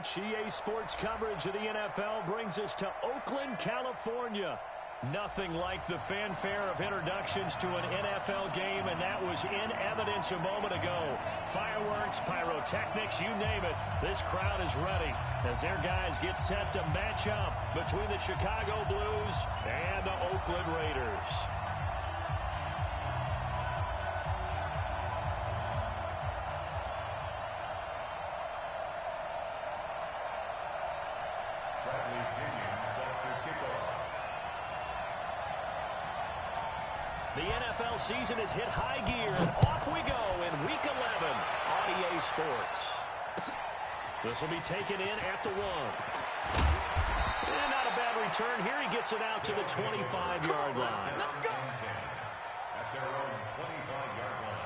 much. EA Sports coverage of the NFL brings us to Oakland, California. Nothing like the fanfare of introductions to an NFL game, and that was in evidence a moment ago. Fireworks, pyrotechnics, you name it. This crowd is ready as their guys get set to match up between the Chicago Blues and the Oakland Raiders. The NFL season has hit high gear, and off we go in Week 11 on EA Sports. This will be taken in at the 1. And not a bad return here. He gets it out to the 25-yard line. Let's go! At their own 25-yard line.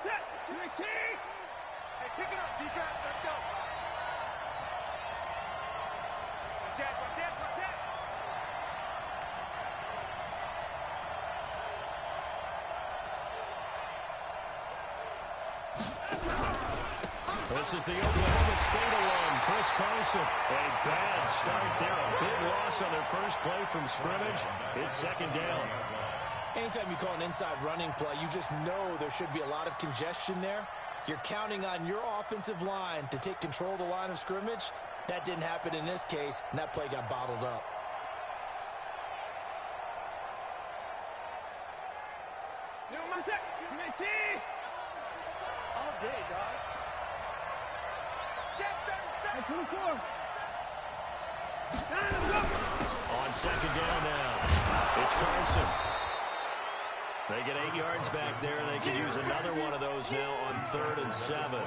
Set, JT! Hey, pick it up, defense. Let's go. Protect, protect, protect. This is the Oklahoma State alum, Chris Carson. A bad start there. A big loss on their first play from scrimmage. It's second down. Anytime you call an inside running play, you just know there should be a lot of congestion there. You're counting on your offensive line to take control of the line of scrimmage. That didn't happen in this case, and that play got bottled up. All day, dog. Check 34. On second down now, it's Carson. They get 8 yards back there. They could use another one of those now on 3rd and 7.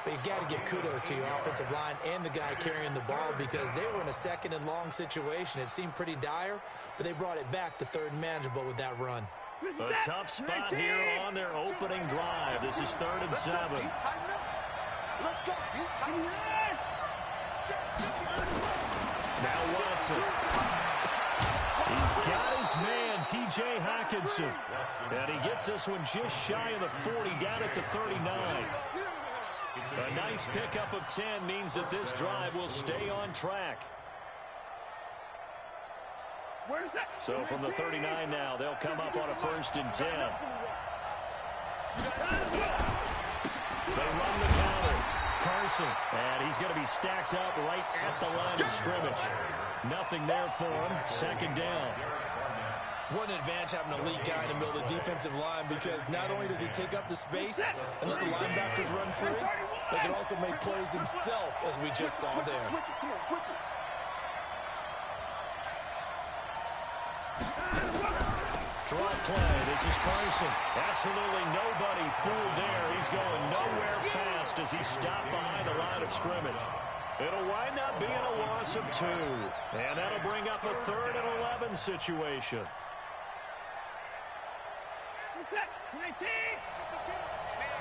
But you got to give kudos to your offensive line and the guy carrying the ball because they were in a 2nd and long situation. It seemed pretty dire, but they brought it back to 3rd and manageable with that run. A tough spot here on their opening drive. This is 3rd and 7. Let's go, Now Watson. He's got his man, T.J. Hockenson. And he gets this one just shy of the 40, down at the 39. A nice pickup of 10 means that this drive will stay on track. Where's that? So from the 39 now, they'll come up on a 1st and 10. They run the counter. Carson, and he's going to be stacked up right at the line of scrimmage. Nothing there for him. 2nd down. What an advantage having an elite guy in the middle of the defensive line because not only does he take up the space and let the linebackers run free, but he can also make plays himself, as we just saw there. Draw play. This is Carson. Absolutely nobody fooled there. He's going nowhere fast as he stopped behind the line of scrimmage. It'll wind up being a loss of 2. And that'll bring up a 3rd and 11 situation. Set, 19. Man,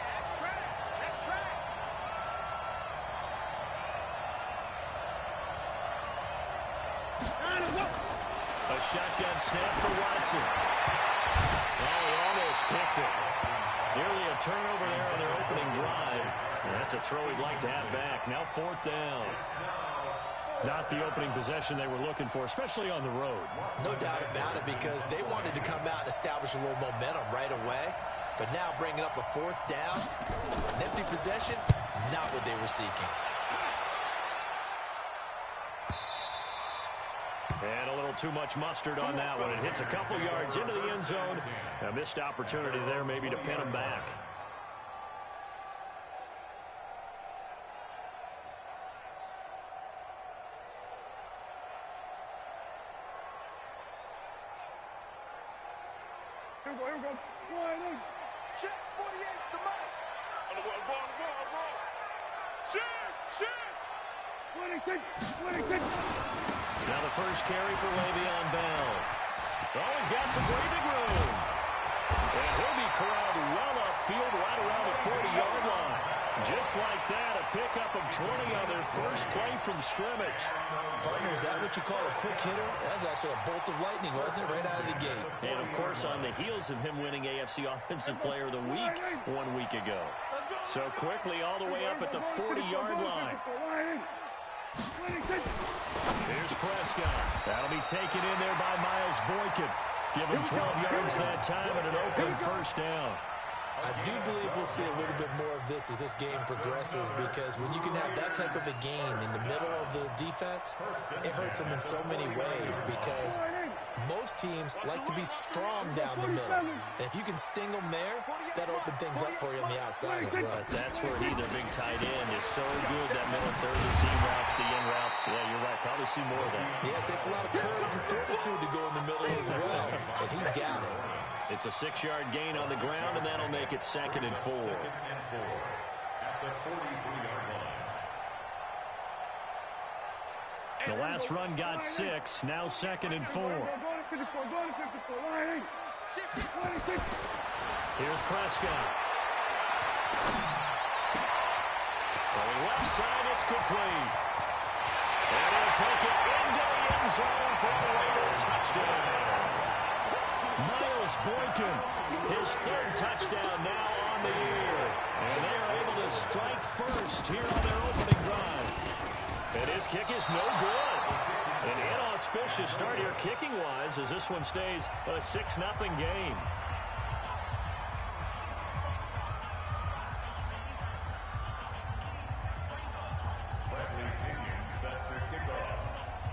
that's trash. That's trash. A shotgun snap for Watson. Oh, he almost picked it. Nearly a turnover there on their opening drive. And that's a throw he'd like to have back. Now 4th down. Not the opening possession they were looking for, especially on the road. No doubt about it because they wanted to come out and establish a little momentum right away. But now bringing up a 4th down, an empty possession, not what they were seeking. And a little too much mustard on that one. It hits a couple yards into the end zone. A missed opportunity there maybe to pin him back. Here we go. Check, 48's the mark. On the ball. Shit. 26. Now the first carry for Le'Veon Bell. Oh, he's got some breathing room. And he'll be corralled well upfield right around the 40-yard line. Just like that, a pickup of 20 on their first play from scrimmage. Partner, is that what you call a quick hitter? That was actually a bolt of lightning, wasn't it? Right out of the gate. And, of course, on the heels of him winning AFC Offensive Player of the Week 1 week ago. So quickly all the way up at the 40-yard line. Here's Prescott. That'll be taken in there by Miles Boykin. Give him 12 yards that time and an Oakland first down. I do believe we'll see a little bit more of this as this game progresses, because when you can have that type of a gain in the middle of the defense, it hurts them in so many ways, because most teams like to be strong down the middle. And if you can sting them there, that opens things up for you on the outside as well. That's where their big tight end, is so good, that middle third, the seam routes, the in routes. Yeah, you're right. Probably see more of that. Yeah, it takes a lot of courage and fortitude to go in the middle as well, and he's got it. It's a 6-yard gain on the ground, and that'll make it 2nd and 4. At the 43-yard line. The last run got 6. Now 2nd and 4. Here's Prescott. Throwing left side, it's complete. And he'll take it into the end zone for a Raider touchdown. Miles Boykin, his 3rd touchdown now on the year. And they are able to strike first here on their opening drive. And his kick is no good. An inauspicious start here kicking-wise, as this one stays a 6-0 game.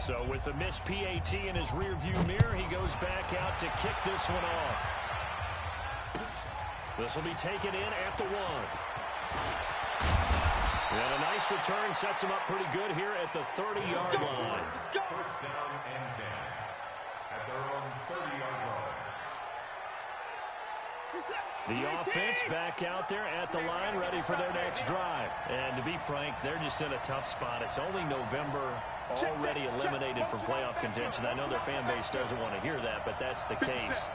So with the missed PAT in his rearview mirror, he goes back out to kick this one off. This will be taken in at the 1. And a nice return sets him up pretty good here at the 30-yard line. First down and 10 at their own 30-yard line. The offense back out there at the line, ready for their next drive. And to be frank, they're just in a tough spot. It's only November, already eliminated from playoff contention. I know their fan base doesn't want to hear that, but that's the case.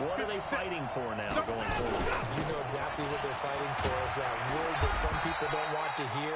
What are they fighting for now going forward? You know exactly what they're fighting for. Is that word that some people don't want to hear,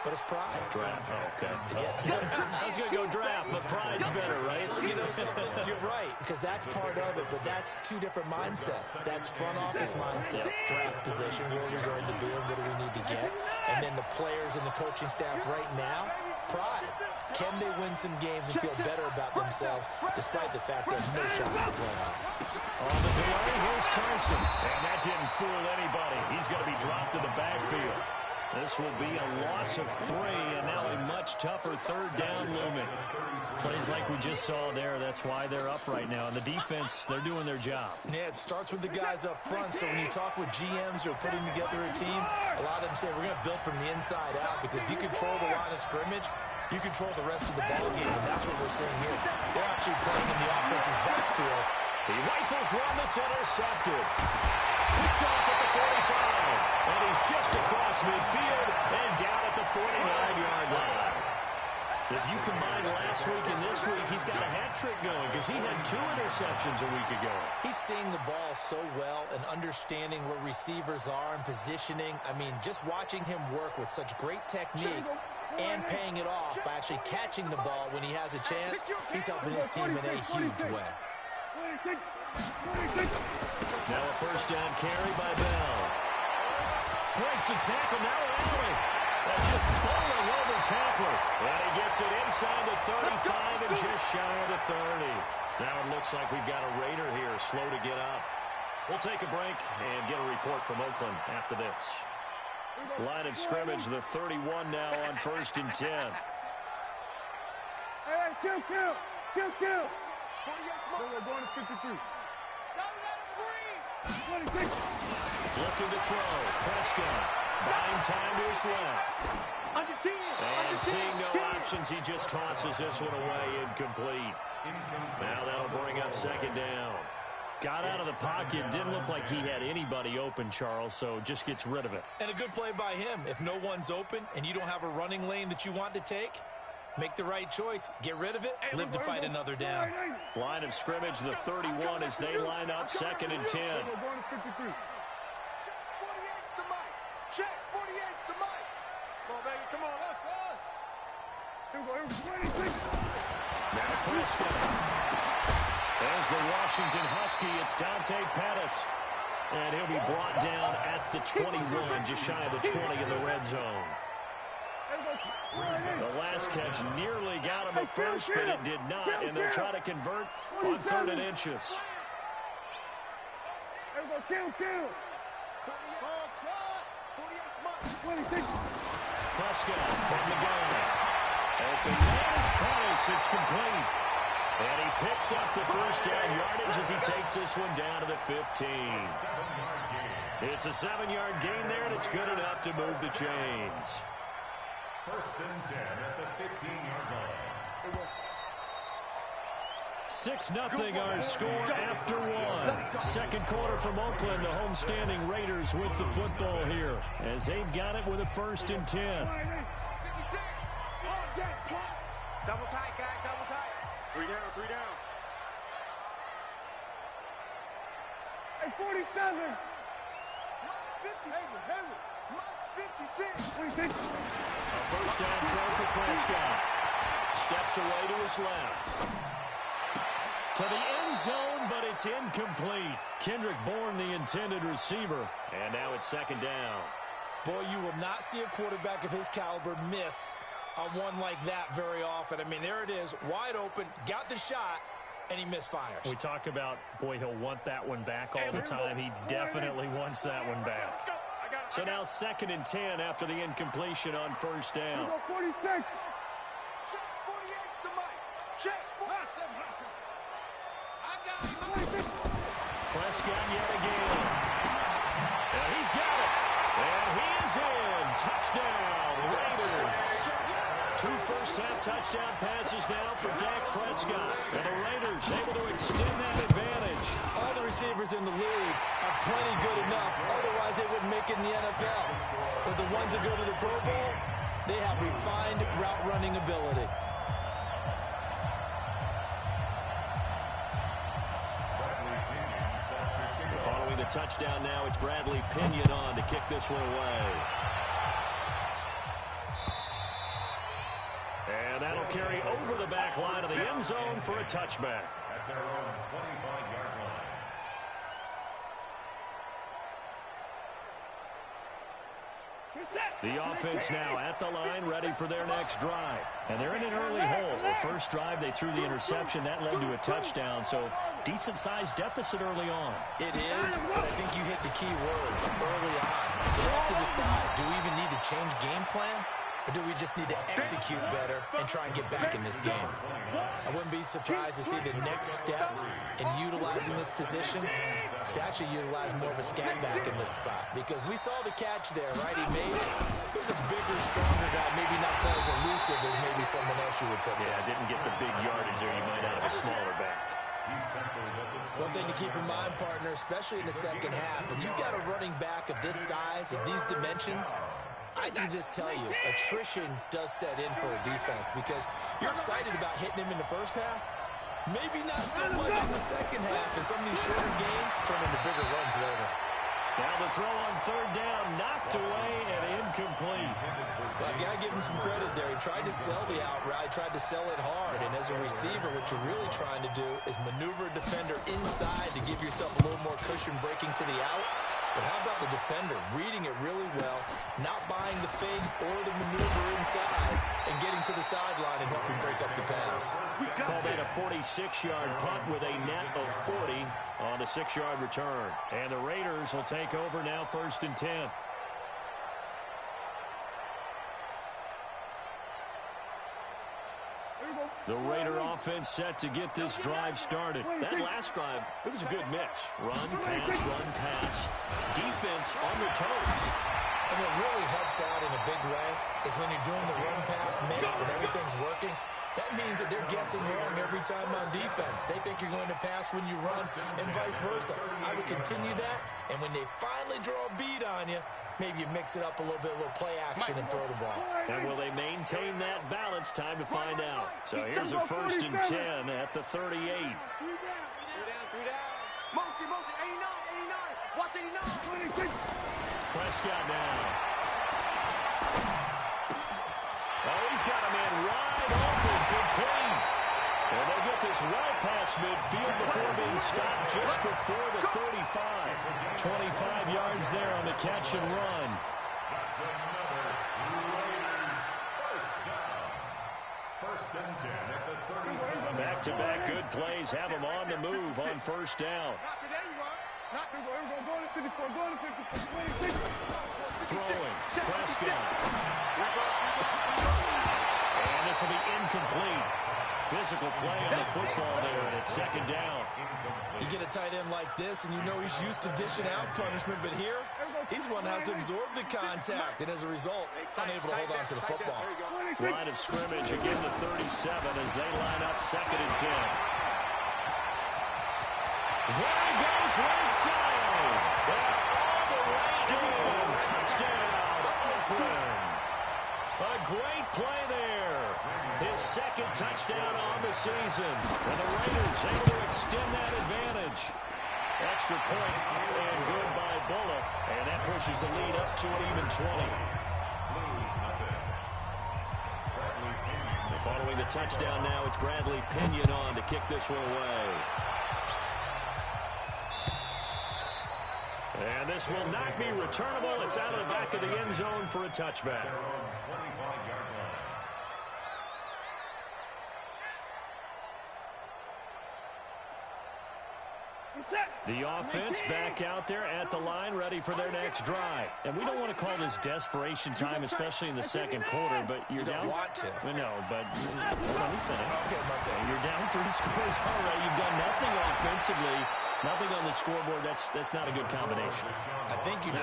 but it's pride. Draft. Oh, okay. I was going to go draft, but pride's better, right? You know something? You're right, because that's part of it, but that's 2 different mindsets. That's front office mindset, draft position, where are we going to be and what do we need to get? And then the players and the coaching staff right now, pride. Can they win some games and feel better about themselves despite the fact they have no shot at the playoffs? On the delay, here's Carson. And that didn't fool anybody. He's going to be dropped to the backfield. This will be a loss of 3, and now a much tougher 3rd down looming. Plays like we just saw there. That's why they're up right now. And the defense, they're doing their job. Yeah, it starts with the guys up front. So when you talk with GMs who are putting together a team, a lot of them say we're going to build from the inside out, because if you control the line of scrimmage, you control the rest of the ball game, and that's what we're seeing here. They're actually playing in the offense's backfield. He rifles one that's intercepted. Picked off at the 45. And he's just across midfield and down at the 49-yard line. If you combine last week and this week, he's got a hat trick going, because he had 2 interceptions a week ago. He's seeing the ball so well and understanding where receivers are and positioning. I mean, just watching him work with such great technique and paying it off by actually catching the ball when he has a chance, he's helping his team in a huge way. Now a first down carry by Bell. Breaks the tackle, now Alley. That's just bowling over tacklers. And he gets it inside the 35 and just shy of the 30. Now it looks like we've got a Raider here, slow to get up. We'll take a break and get a report from Oakland after this. Line of scrimmage, the 31 now on 1st and 10. Hey, kill. We're going to 53. 26. Looking to throw. Prescott. Buying time to his left. Under 10. And seeing no options, he just tosses this one away, incomplete. Now that'll bring up 2nd down. Got out of the pocket. Didn't look like he had anybody open, Charles, so just gets rid of it. And a good play by him. If no one's open and you don't have a running lane that you want to take, make the right choice. Get rid of it. Live to fight another down. Line of scrimmage, the 31 as they line up 2nd and 10. We're going to 53. Check 48's the mic. Now Prescott. There's the Washington Husky. It's Dante Pettis. And he'll be brought down at the 21, just shy of the 20 in the red zone. The last catch nearly got him at first, but it did not, and they'll try to convert on 3rd and inches. Prescott from the gun. Open man is Pettis. It's complete. And he picks up the first down yardage as he takes this one down to the 15. It's a 7-yard gain there, and it's good enough to move the chains. 1st and 10 at the 15-yard line. 6-0 our score after one. Second quarter from Oakland, the homestanding Raiders with the football here as they've got it with a 1st and 10. Double tight, guys, double tight. 3 down, 3 down. Hey, 47. Mike's 50. Mike's 56. A first down throw for Prescott. Steps away to his left. To the end zone, but it's incomplete. Kendrick Bourne, the intended receiver. And now it's 2nd down. Boy, you will not see a quarterback of his caliber miss on one like that very often. I mean, there it is, wide open, got the shot, and he misfires. We talk about, boy, he'll want that one back all the time. He definitely wants that one back. So now 2nd and 10 after the incompletion on 1st down. 46. Check 48's the Mike. Check. Prescott yet again. And he's got it. And he is in. Touchdown, Raiders. 2 first-half touchdown passes now for Dak Prescott. And the Raiders able to extend that advantage. All the receivers in the league are plenty good enough. Otherwise, they wouldn't make it in the NFL. But the ones that go to the Pro Bowl, they have refined route-running ability. Following the touchdown now, it's Bradley Pinion on to kick this one away. And that'll carry over the back line of the end zone for a touchback. At their own 25-yard line. The offense now at the line, ready for their next drive. And they're in an early hole. The first drive, they threw the interception. That led to a touchdown, so decent-sized deficit early on. It is, but I think you hit the key words early on. So they have to decide, do we even need to change game plan? Or do we just need to execute better and try and get back in this game? I wouldn't be surprised to see the next step in utilizing this position is to actually utilize more of a scat back in this spot. Because we saw the catch there, right? He made it. He was a bigger, stronger guy, maybe not quite as elusive as maybe someone else you would put there. Yeah, didn't get the big yardage there. You might out of a smaller back. One thing to keep in mind, partner, especially in the second half, when you've got a running back of this size, of these dimensions, I can just tell you, attrition does set in for a defense because you're excited about hitting him in the first half. Maybe not so much in the second half, and some of these shorter gains turn into bigger runs later. Now the throw on 3rd down, knocked away and incomplete. Well, I've got to give him some credit there. He tried to sell the out route, tried to sell it hard, and as a receiver, what you're really trying to do is maneuver a defender inside to give yourself a little more cushion breaking to the out. But how about the defender reading it really well, not buying the fake or the maneuver inside, and getting to the sideline and helping break up the pass? Call that a 46-yard punt with a net of 40 on the 6-yard return. And the Raiders will take over now 1st and 10. The Raider offense set to get this drive started. That last drive, it was a good mix. Run, pass. Defense on their toes. And what really helps out in a big way is when you're doing the run-pass mix and everything's working, that means that they're guessing wrong every time on defense. They think you're going to pass when you run and vice versa. I would continue that, and when they finally draw a bead on you, maybe you mix it up a little bit, a little play action and throw the ball. And will they maintain that balance? Time to find out. So here's a 1st and 10 at the 38. 3 down. Motion, 89. Watch 89. Prescott now. Oh, he's got a man wide open, complete. And they get this well past midfield before being stopped just before the 35. 25 yards there on the catch and run. That's another Raiders first down. First and 10 at the 37. Back-to-back good plays have them on the move on first down. Not today, you are. Not today. Go to 54, go to 54, 26. Throwing. Prescott. And this will be incomplete. Physical play on the football there, and it's second down. You get a tight end like this, and you know he's used to dishing out punishment, but here, he's one that has to absorb the contact, and as a result, unable to hold on to the football. Line of scrimmage again to 37 as they line up second and 10. There he goes, right side. They're all the way in. Touchdown, Oakland. A great play there. His second touchdown on the season. And the Raiders able to extend that advantage. Extra point and good by Bullock. And that pushes the lead up to an even 20. Following the touchdown now, it's Bradley Pinion on to kick this one away. And this will not be returnable. It's out of the back of the end zone for a touchback. The offense back out there at the line, ready for their next drive. And we don't want to call this desperation time, especially in the second quarter, but you're down. You don't want to. No, but hold on, we finish. Okay. You're down 3 scores already. You've done nothing offensively, nothing on the scoreboard. That's not a good combination. I think you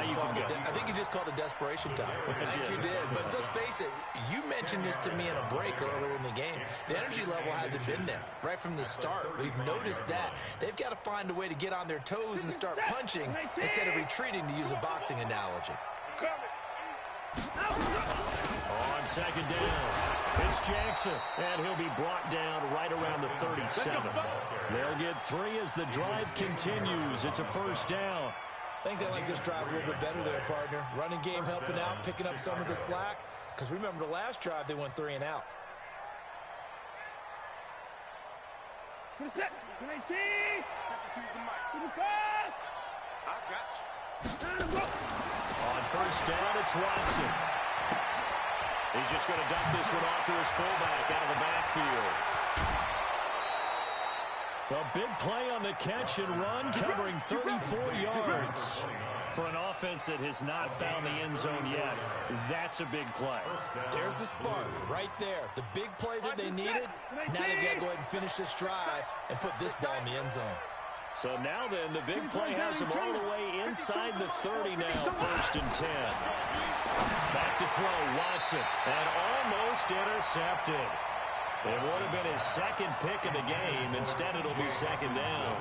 just called it desperation time. I think you did. But let's face it, you mentioned this to me in a break earlier in the game. The energy level hasn't been there right from the start. We've noticed that. They've got to find a way to get on their toes and start punching instead of retreating, to use a boxing analogy. On second down, it's Jackson, and he'll be brought down right around the 37. They'll get 3 as the drive continues. It's a first down. I think they like this drive a little bit better there, partner. Running game helping out, picking up some of the slack. Because remember, the last drive, they went 3 and out. Put a set. 19. Choose the mic. To the car. I got you. On first down, it's Watson. He's just going to dump this one off to his fullback out of the backfield. A big play on the catch and run, covering 34 yards. For an offense that has not found the end zone yet, that's a big play. There's the spark right there. The big play that they needed. Now they've got to go ahead and finish this drive and put this ball in the end zone. So now then, the big play has him all the way inside the 30 now, first and 10. Back to throw, Watson, and almost intercepted. It would have been his second pick of the game. Instead, it'll be second down.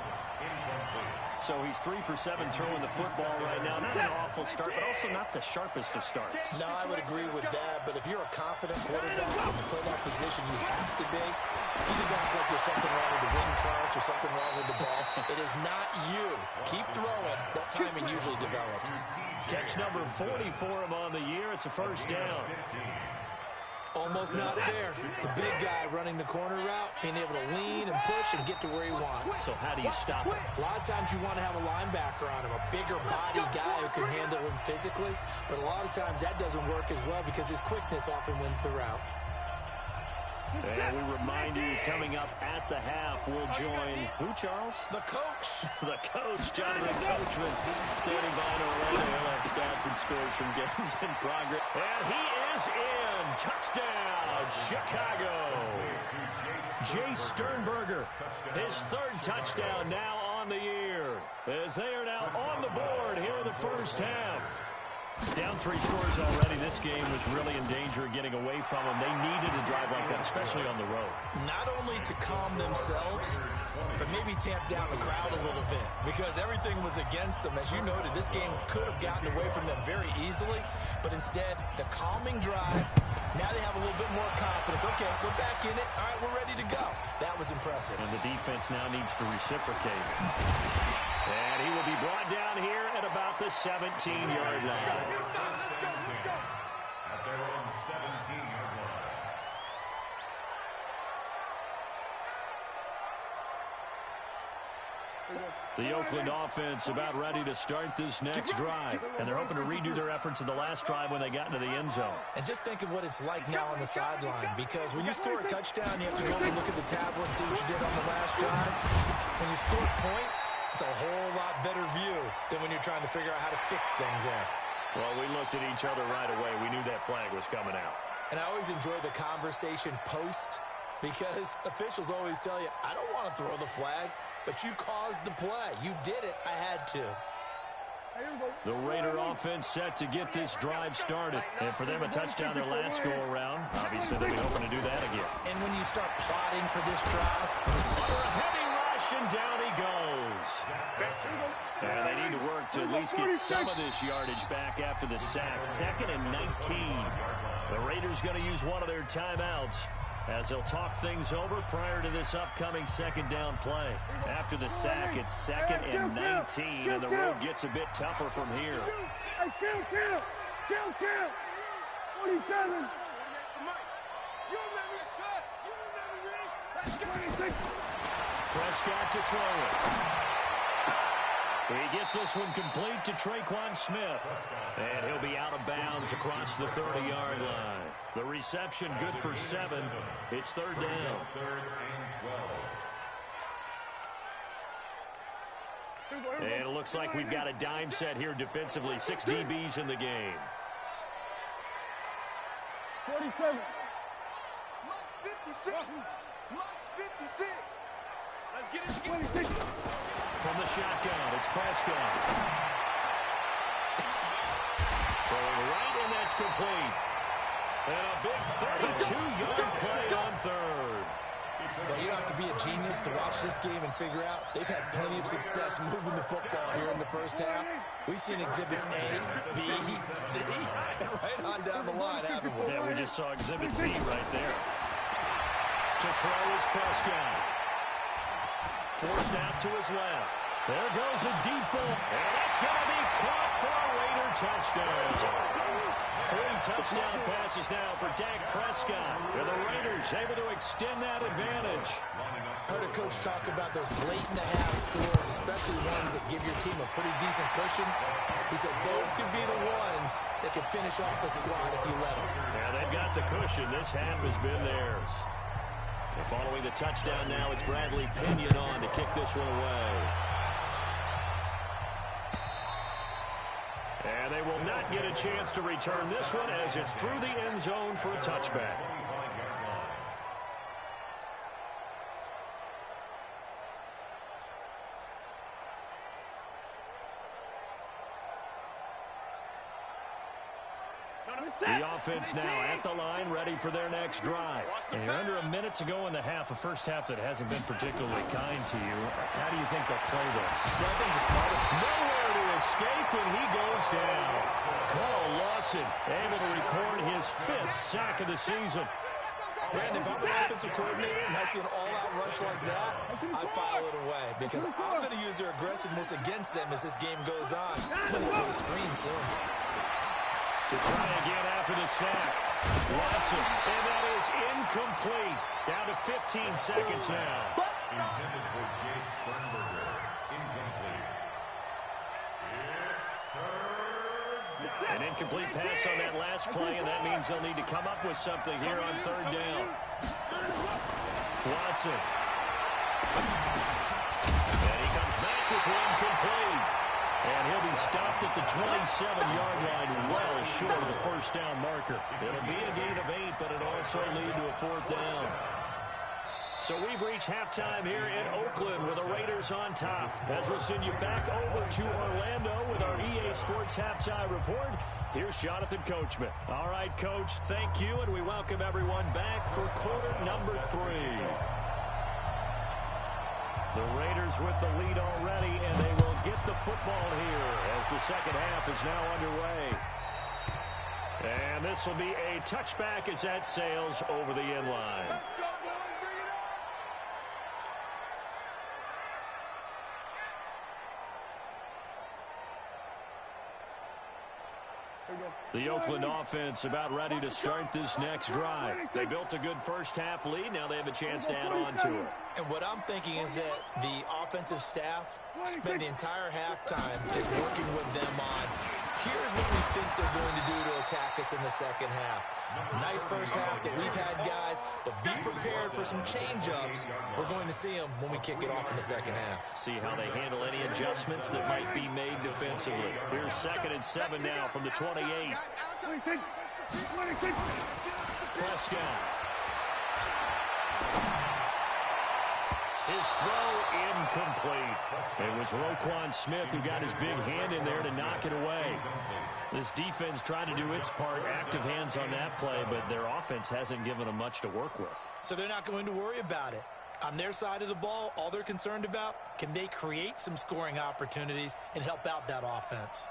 So he's 3 for 7 throwing the football right now. Not an awful start, but also not the sharpest of starts. No, I would agree with that. But if you're a confident quarterback and you play that position, you have to be. You just act like there's something wrong with the wing crunch or something wrong with the ball. It is not you. Keep throwing. That timing usually develops. Catch number 40 for him on the year. It's a first down. Almost not fair. The big guy running the corner route, being able to lean and push and get to where he wants. So how do you stop it? A lot of times you want to have a linebacker on him, a bigger body guy who can handle him physically. But a lot of times that doesn't work as well because his quickness often wins the route. And we remind you, coming up at the half, we'll join who, Charles? The coach. The coach, Jonathan Coachman, standing by in Orlando. He'll have stats and scores from games in progress. And he is in. Touchdown, Chicago. Jay Sternberger, his 3rd touchdown now on the year, as they are now on the board here in the first half. Down 3 scores already. This game was really in danger of getting away from them. They needed a drive like that, especially on the road. Not only to calm themselves, but maybe tamp down the crowd a little bit because everything was against them. As you noted, this game could have gotten away from them very easily, but instead, the calming drive, now they have a little bit more confidence. Okay, we're back in it. All right, we're ready to go. That was impressive. And the defense now needs to reciprocate. And he will be brought down here at about the 17-yard line. At their own 17-yard line. The Oakland offense about ready to start this next drive. And they're hoping to redo their efforts in the last drive when they got into the end zone. And just think of what it's like now on the sideline, because when you score a touchdown, you have to go and look at the tablet and see what you did on the last drive. When you score points, it's a whole lot better view than when you're trying to figure out how to fix things there. Well, we looked at each other right away. We knew that flag was coming out. And I always enjoy the conversation post, because officials always tell you, I don't want to throw the flag, but you caused the play. You did it. I had to. The Raider offense set to get this drive started. And for them, a touchdown their last go-around. Obviously, they'll be hoping to do that again. And when you start plotting for this drive, under a heavy rush, and down he goes. And they need to work to at least get some of this yardage back after the sack. 2nd and 19. The Raiders going to use one of their timeouts as they'll talk things over prior to this upcoming second down play. After the sack, it's 2nd and 19, and the road gets a bit tougher from here. Hey, kill. 47. Prescott to throw it. He gets this one complete to Traquan Smith. And he'll be out of bounds across the 30-yard line. The reception good for 7. It's 3rd down. 3rd and 12. And it looks like we've got a dime set here defensively. 6 DBs in the game. 47. Mike 56. Mike 56. Let's get it together. 26. From the shotgun, it's Prescott. Throwing right, and that's complete. And a big 32-yard play on 3rd. well, you don't have to be a genius to watch this game and figure out they've had plenty of success moving the football here in the first half. We've seen exhibits A, B, C, and right on down the line, haven't we? Yeah, we just saw exhibit Z right there. To throw is Prescott. Forced out to his left. There goes a deep ball. And it's going to be caught for a Raider touchdown. 3 touchdown passes now for Dak Prescott. And the Raiders able to extend that advantage. I heard a coach talk about those late-in-the-half scores, especially ones that give your team a pretty decent cushion. He said those could be the ones that could finish off the squad if you let them. Yeah, they've got the cushion. This half has been theirs. And following the touchdown now, it's Bradley Pinion on to kick this one away. And they will not get a chance to return this one as it's through the end zone for a touchback. The offense now at the line, ready for their next drive. And you're under a minute to go in the half, a first half that hasn't been particularly kind to you. How do you think they'll play this? I think the smarter. Nowhere to escape, and he goes down. Carl Lawson able to record his 5th sack of the season. Brandon, if I'm an offensive coordinator and I see an all-out rush like that, I file it away because I'm going to use their aggressiveness against them as this game goes on. I'm going to put a screen soon. To try again after the sack. Watson, and that is incomplete. Down to 15 seconds now. Intended for Jace Sternberger. Incomplete. It's 3rd down. An incomplete pass on that last play, and that means they'll need to come up with something here on 3rd down. Watson. And he comes back with one complete. And he'll be stopped at the 27-yard line, well short of the first down marker. It'll be a gain of 8, but it'll also lead to a 4th down. So we've reached halftime here in Oakland with the Raiders on top. As we'll send you back over to Orlando with our EA Sports Halftime Report, here's Jonathan Coachman. All right, Coach, thank you, and we welcome everyone back for quarter number 3. The Raiders with the lead already, and they will get the football here as the second half is now underway. And this will be a touchback as that sails over the end line. The Oakland offense about ready to start this next drive. They built a good first half lead. Now they have a chance to add on to it. And what I'm thinking is that the offensive staff spend the entire halftime just working with them on, here's what we think they're going to do to attack us in the second half. Nice first half that we've had, guys, but be prepared for some change-ups. We're going to see them when we kick it off in the second half. See how they handle any adjustments that might be made defensively. Here's 2nd and 7 now from the 28. Prescott. His throw incomplete. It was Roquan Smith who got his big hand in there to knock it away. This defense tried to do its part, active hands on that play, but their offense hasn't given them much to work with. So they're not going to worry about it. On their side of the ball, all they're concerned about, can they create some scoring opportunities and help out that offense?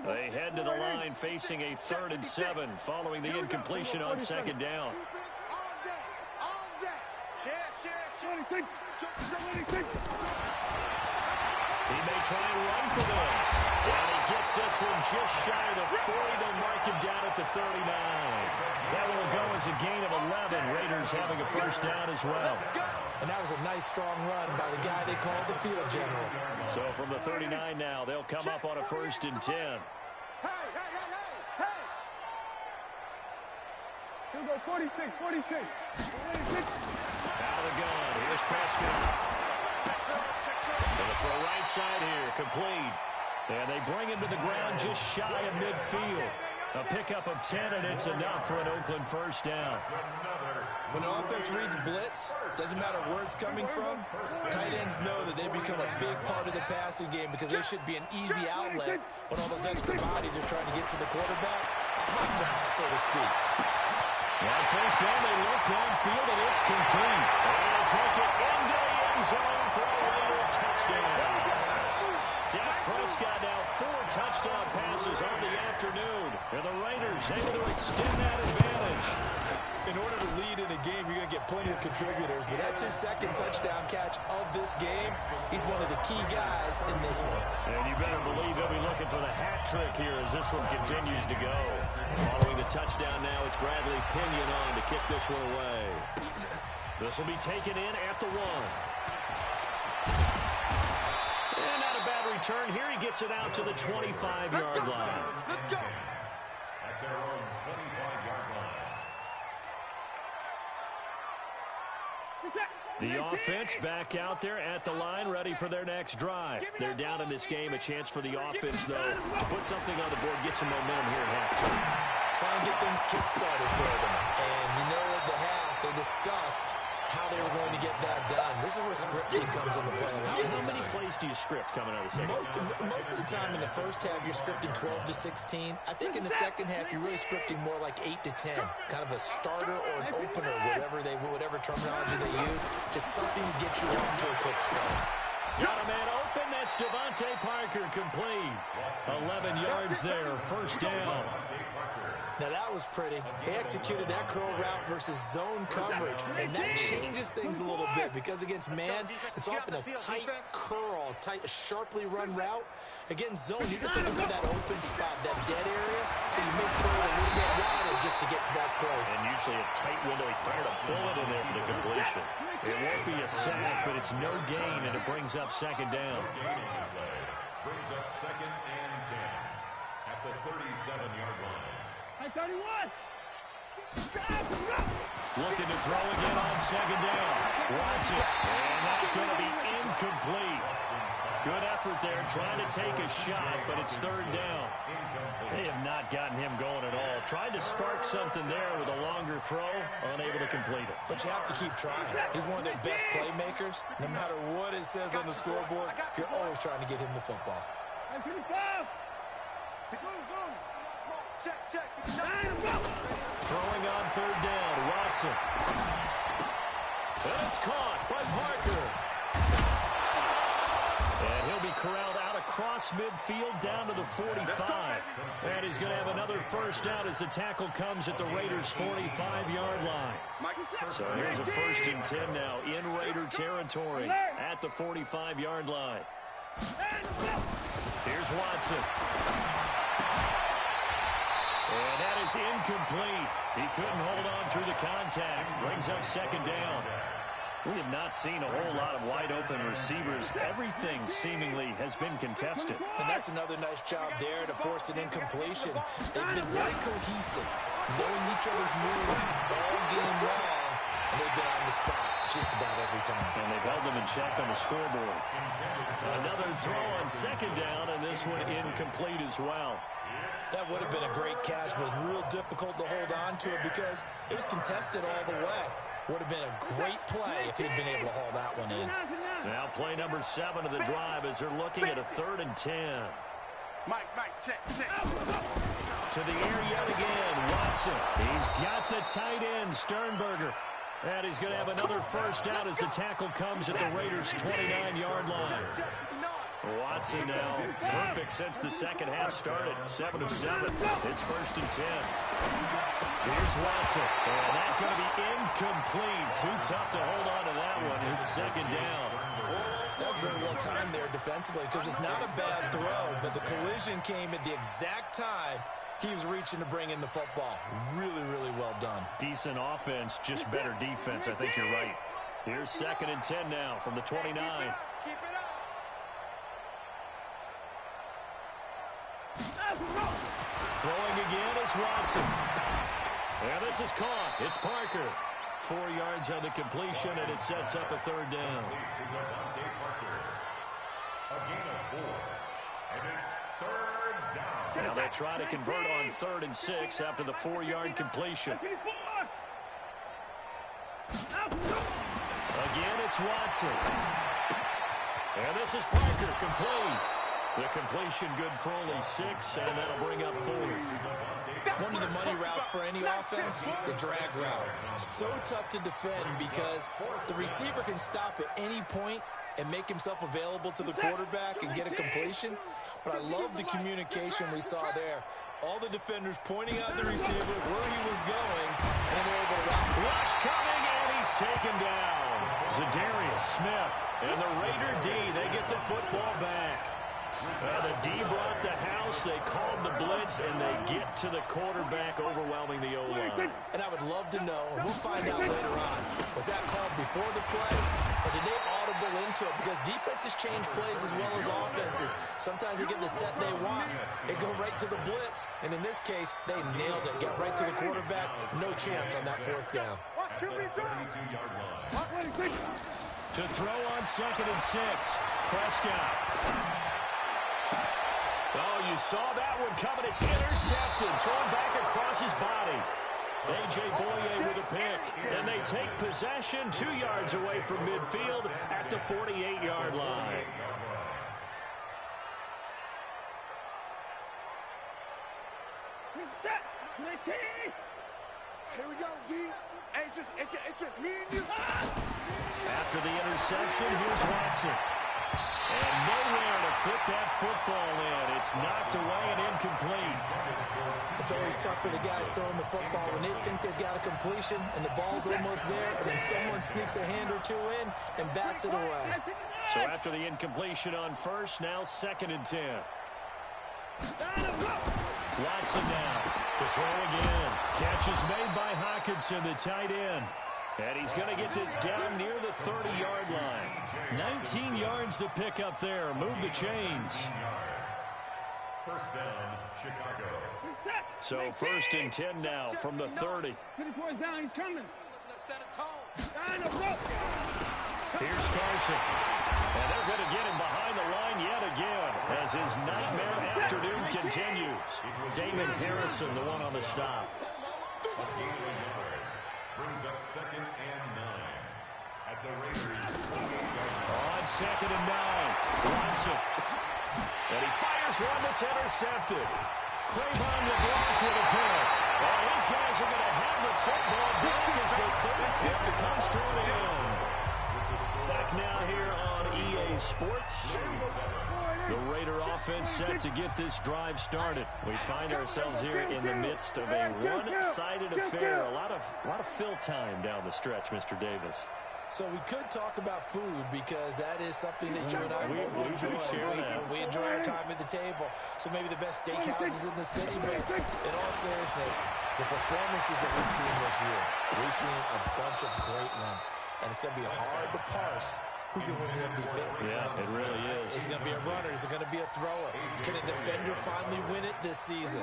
They head to the line facing a 3rd and 7 following the incompletion on 2nd down. He may try and run for this. And he gets this one just shy of the 40. They'll mark him down at the 39. That will go as a gain of 11. Raiders having a first down as well. And that was a nice, strong run by the guy they called the field general. So from the 39 now, they'll come up on a 1st and 10. Here we go, 46, 46. 46. Out of the gun. Here's Prescott. To the throw right side here, complete. And they bring him to the ground just shy of midfield. A pickup of 10, and it's enough for an Oakland first down. When the offense reads blitz, doesn't matter where it's coming from, tight ends know that they become a big part of the passing game because they should be an easy outlet when all those extra bodies are trying to get to the quarterback. A hot route, so to speak. On first down, they look downfield, and it's complete. And take it into the end zone for a Raider touchdown. Dak Prescott now 4 touchdown passes on the afternoon. And the Raiders able to extend that advantage. In order to lead in a game, you're going to get plenty of contributors, but that's his 2nd touchdown catch of this game. He's one of the key guys in this one. And you better believe he'll be looking for the hat trick here as this one continues to go. Following the touchdown now, it's Bradley Pinion on to kick this one away. This will be taken in at the 1. And not a bad return here. He gets it out to the 25-yard line. Let's go. At their own 25-yard line. The offense back out there at the line, ready for their next drive. They're down in this game. A chance for the offense, though, to put something on the board, get some momentum here at halftime. Try and get things kick-started for them. And you know at the half, they discussed how they were going to get that done. This is where scripting comes into play a lot of the time. How many plays do you script coming out of the second half? Most of the time in the first half, you're scripting 12 to 16. I think in the second half, you're really scripting more like 8 to 10. Kind of a starter or an opener, whatever terminology they use. Just something to get you on to a quick start. Got a man open. That's Devontae Parker, complete. 11 yards there, first down. Now that was pretty. They executed that curl route versus zone coverage, and that changes things a little bit because against man, it's often a tight curl, sharply run route. Against zone, you're just looking for that open spot, that dead area, so you may throw it a little bit wider just to get to that place. And usually a tight window. He fired a bullet in there for the completion. It won't be a sack, but it's no gain, and it brings up 2nd down. Brings up 2nd and 10 at the 37-yard line. 31. Looking to throw again on 2nd down. Watson, and that's going to be incomplete. Good effort there, trying to take a shot, but it's 3rd down. They have not gotten him going at all. Tried to spark something there with a longer throw, unable to complete it. But you have to keep trying. He's one of their best playmakers. No matter what it says on the scoreboard, you're always trying to get him the football. Throwing on 3rd down, Watson. And it's caught by Parker. And he'll be corralled out across midfield down to the 45. And he's going to have another first down as the tackle comes at the Raiders' 45-yard line. So here's a 1st and 10 now in Raider territory at the 45-yard line. Here's Watson. And that is incomplete. He couldn't hold on through the contact. Brings up second down. We have not seen a whole lot of wide-open receivers. Everything seemingly has been contested. And that's another nice job there to force an incompletion. They've been very cohesive, knowing each other's moves all game long, and they've been on the spot just about every time. And they've held them in check on the scoreboard. Another throw on second down, and this one incomplete as well. That would have been a great catch, but it was real difficult to hold on to it because it was contested all the way. Would have been a great play if he'd been able to haul that one in. Now play number 7 of the drive as they're looking at a 3rd and 10. Mike, check. To the air yet again, Watson. He's got the tight end, Sternberger. And he's going to have another first down as the tackle comes at the Raiders' 29-yard line. Watson now perfect since the second half started. 7 of 7. It's 1st and 10. Here's Watson. And that's going to be incomplete. Too tough to hold on to that one. It's second down. That was very well timed there defensively because it's not a bad throw, but the collision came at the exact time he was reaching to bring in the football. Really, really well done. Decent offense, just better defense. I think you're right. Here's 2nd and 10 now from the 29. Keep it up. Throwing again is Watson. And this is caught. It's Parker. 4 yards on the completion, and it sets up a 3rd down. A gain of 4. And it's 3rd down. Now they try to convert on 3rd and 6 after the 4-yard completion. Again, it's Watson. And this is Parker, complete. The completion good for only 6, and that'll bring up 4th. One of the money routes for any offense, the drag route. So tough to defend because the receiver can stop at any point and make himself available to the quarterback and get a completion. But I love the communication we saw there. All the defenders pointing out the receiver where he was going, and they're able to rock. Rush coming, and he's taken down. Zadarius Smith and the Raider D, they get the football back. The D brought the house, they called the blitz, and they get to the quarterback, overwhelming the O-line. And I would love to know, and we'll find out later on, was that called before the play, or did they audible into it? Because defenses change plays as well as offenses. Sometimes they get the set they want. They go right to the blitz, and in this case, they nailed it. Get right to the quarterback, no chance on that 4th down. To throw on 2nd and 6, Prescott. Oh, you saw that one coming. It's intercepted. Thrown back across his body. A.J. Boye with a pick. And they take possession 2 yards away from midfield at the 48-yard line. Reset. 19. Here we go, D. Hey, it's just me and you. After the interception, here's Watson. And nowhere to fit that football in. It's knocked away and incomplete. It's always tough for the guys throwing the football when they think they've got a completion and the ball's almost there, and then someone sneaks a hand or 2 in and bats it away. So after the incompletion on 1st, now 2nd and 10. Watson now to throw again. Catch is made by Hockenson, the tight end. And he's going to get this down near the 30-yard line. 19 yards to pick up there. Move the chains. First down, Chicago. So 1st and 10 now from the 30. 24 down, he's coming. Here's Carson. And they're going to get him behind the line yet again as his nightmare afternoon continues. Damon Harrison, the one on the stop. Brings up 2nd and 9 at the Raiders. On 2nd and 9, Watson. And he fires one that's intercepted. Cravon LeBlanc with a pick. Well, his guys are going to have the football back as the 3rd quarter comes to an end. Back now here on EA Sports. The Raider offense set to get this drive started. We find ourselves here in the midst of a one-sided affair. A lot of fill time down the stretch, Mr. Davis. So we could talk about food because that is something that you and I enjoy. We enjoy our time at the table. So maybe the best steakhouses in the city, but in all seriousness, the performances that we've seen this year, we've seen a bunch of great ones, and it's going to be hard to parse who's going to win the MVP. Yeah, it really is. Is it going to be a runner? Is it going to be a thrower? Can a defender finally win it this season?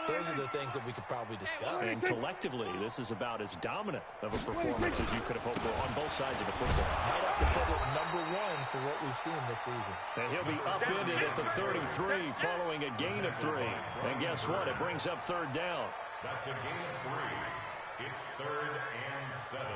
Those are the things that we could probably discuss. And collectively, this is about as dominant of a performance as you could have hoped for on both sides of the football. Might have to put it #1 for what we've seen this season. And he'll be upended at the 33 following a gain of 3. And guess what? It brings up third down. That's a gain of 3. It's 3rd and 7.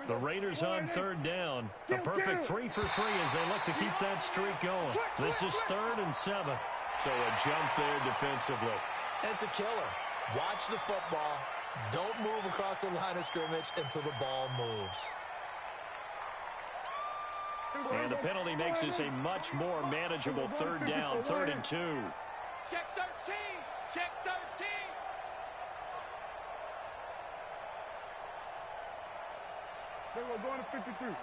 The Raiders on third down. A perfect 3 for 3 as they look to keep that streak going. This is 3rd and 7. So a jump there defensively. And it's a killer. Watch the football. Don't move across the line of scrimmage until the ball moves. And the penalty makes this a much more manageable third down, 3rd and 2. Check 13. Check 13. They will go to 53. Hey,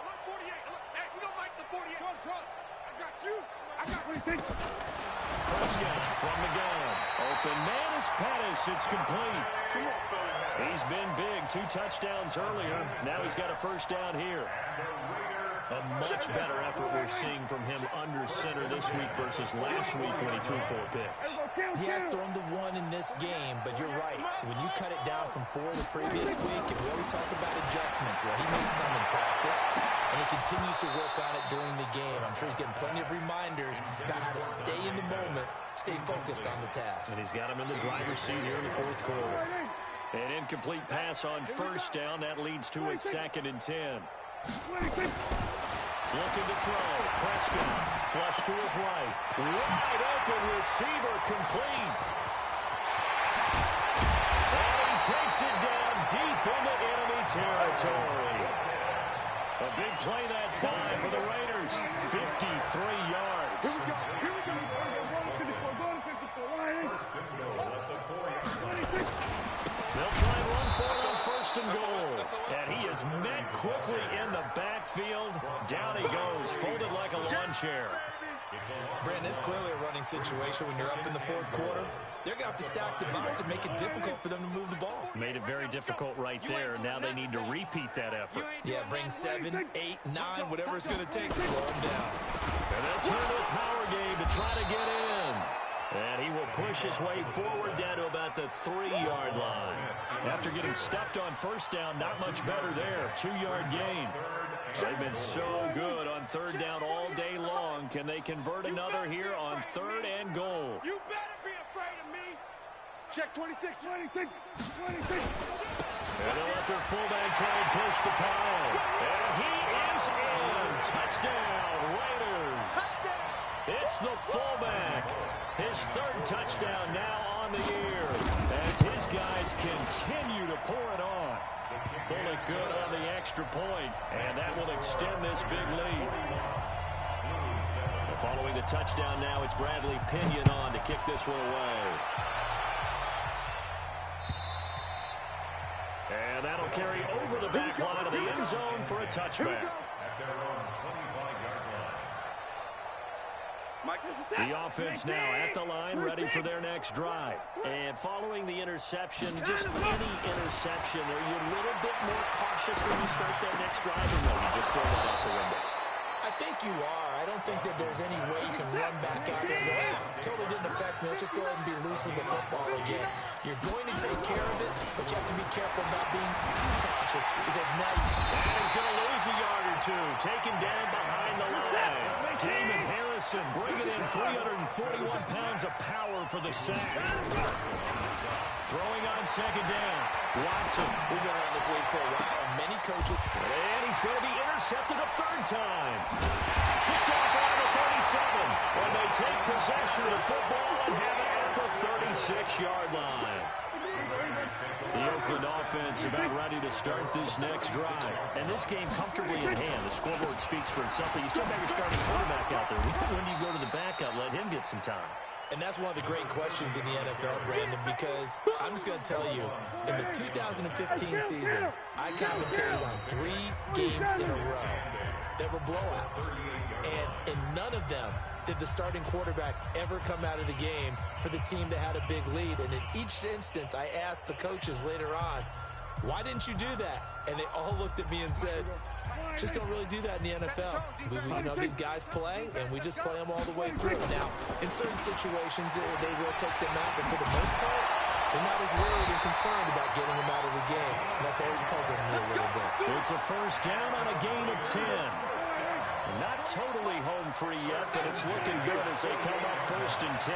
look, 48. Look, hey, we gonna make the 48. Trump. I got you. I got 26. Prescott from the gun. Open man is Pettis. It's complete. He's been big. 2 touchdowns earlier. Now he's got a first down here. A much better effort we're seeing from him under center this week versus last week when he threw 4 picks. He has thrown the 1 in this game, but you're right. When you cut it down from 4 the previous week, and we always talk about adjustments, well, he made some in practice, and he continues to work on it during the game. I'm sure he's getting plenty of reminders about how to stay in the moment, stay focused on the task. And he's got him in the driver's seat here in the 4th quarter. An incomplete pass on first down. That leads to a 2nd and 10. Looking to throw. Prescott. Flush to his right. Wide open receiver complete. And he takes it down deep into enemy territory. A big play that time for the Raiders. 53 yards. Here we go. Here we go. Go to 54. First and goal at the 4-yard line. They'll try and run for it on 1st and goal. And he is met quickly in the backfield. Down he goes, folded like a lawn chair. Brandon, it's clearly a running situation when you're up in the 4th quarter. They're going to have to stack the box and make it difficult for them to move the ball. Made it very difficult right there. Now they need to repeat that effort. Yeah, bring 7, 8, 9, whatever it's going to take to slow them down. And they'll turn to a power game to try to get in. And he will push his way forward down to about the 3-yard line. After getting stuffed on first down, not much better there. 2-yard gain. They've been so good on third down all day long. Can they convert another here on 3rd and goal? You better be afraid of me. Check 26. 26. 26. And they'll let their fullback try and push the pile. And he is in. Touchdown, Raiders. It's the fullback. His 3rd touchdown now on the year as his guys continue to pour it on. Bullet good on the extra point, and that will extend this big lead. And following the touchdown now, it's Bradley Pinion on to kick this one away. And that'll carry over the back line of the end zone for a touchback. At their own 25-yard line. The offense now at the line, ready for their next drive. And following the interception, just any interception, are you a little bit more cautious when you start that next drive, or no, you just throw that out the window? I think you are. I don't think that there's any way you can run back out there and go, totally didn't affect me. Let's just go ahead and be loose with the football again. You're going to take care of it, but you have to be careful about being too cautious because now and he's going to lose a yard or 2. Taken down behind the line. Damon Harrison bringing in 341 pounds of power for the sack. Throwing on 2nd down. Watson. We've been around this league for a while. Many coaches. And he's going to be intercepted a 3rd time. Picked off out of the 37. And they take possession of the football and have it at the 36-yard line. The Oakland offense about ready to start this next drive. And this game comfortably in hand. The scoreboard speaks for itself, but you still got your starting quarterback out there. When do you go to the backup? Let him get some time. And that's one of the great questions in the NFL, Brandon, because I'm just going to tell you, in the 2015 season, I commentated on 3 games in a row that were blowouts. And in none of them did the starting quarterback ever come out of the game for the team that had a big lead. And in each instance, I asked the coaches later on, why didn't you do that? And they all looked at me and said, just don't really do that in the NFL. You know, these guys play, and we just play them all the way through. Now, in certain situations, they will take them out, but for the most part, they're not as worried and concerned about getting them out of the game. And that's always puzzled me a little bit. It's a first down on a gain of 10. Not totally home free yet, but it's looking good as they come up first and 10.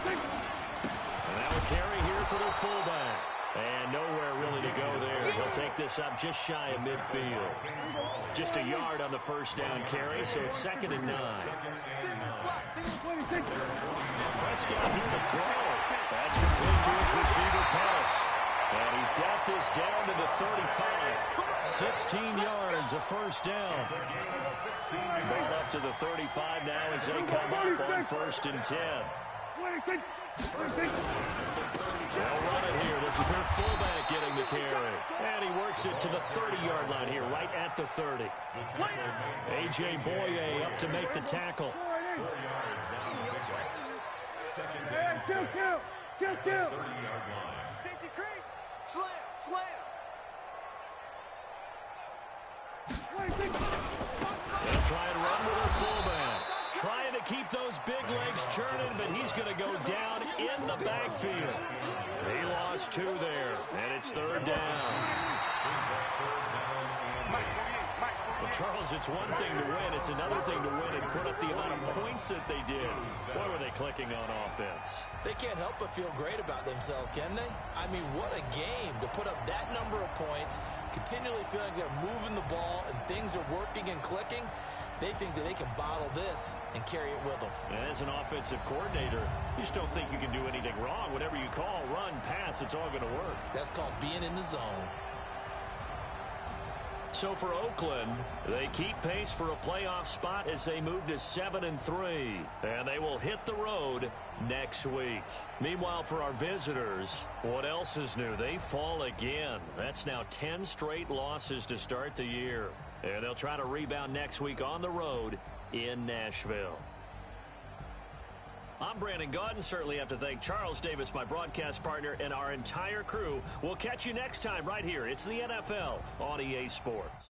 And that will carry here for the fullback. And nowhere really to go there. He'll take this up just shy of midfield. Just a yard on the first down carry, so it's 2nd and 9. Prescott here to throw. That's complete to his receiver Pettis. And he's got this down to the 35. 16 yards, a first down. Ball up to the 35 now as they come up on first and 10. They'll run it here. This is their fullback getting the carry. And he works it to the 30-yard line here, right at the 30. A.J. Boye up to make the tackle. Kill. Safety creep. Slam. They'll try and run with their fullback. Trying to keep those big legs churning, but he's going to go down in the backfield. He lost 2 there, and it's 3rd down. Well, Charles, it's one thing to win. It's another thing to win and put up the amount of points that they did. Boy, were they clicking on offense. They can't help but feel great about themselves, can they? I mean, what a game to put up that number of points, continually feeling like they're moving the ball and things are working and clicking. They think that they can bottle this and carry it with them. And as an offensive coordinator, you just don't think you can do anything wrong. Whatever you call, run, pass, it's all going to work. That's called being in the zone. So for Oakland, they keep pace for a playoff spot as they move to 7-3. And they will hit the road next week. Meanwhile, for our visitors, what else is new? They fall again. That's now 10 straight losses to start the year. And they'll try to rebound next week on the road in Nashville. I'm Brandon Gaudin. Certainly have to thank Charles Davis, my broadcast partner, and our entire crew. We'll catch you next time right here. It's the NFL on EA Sports.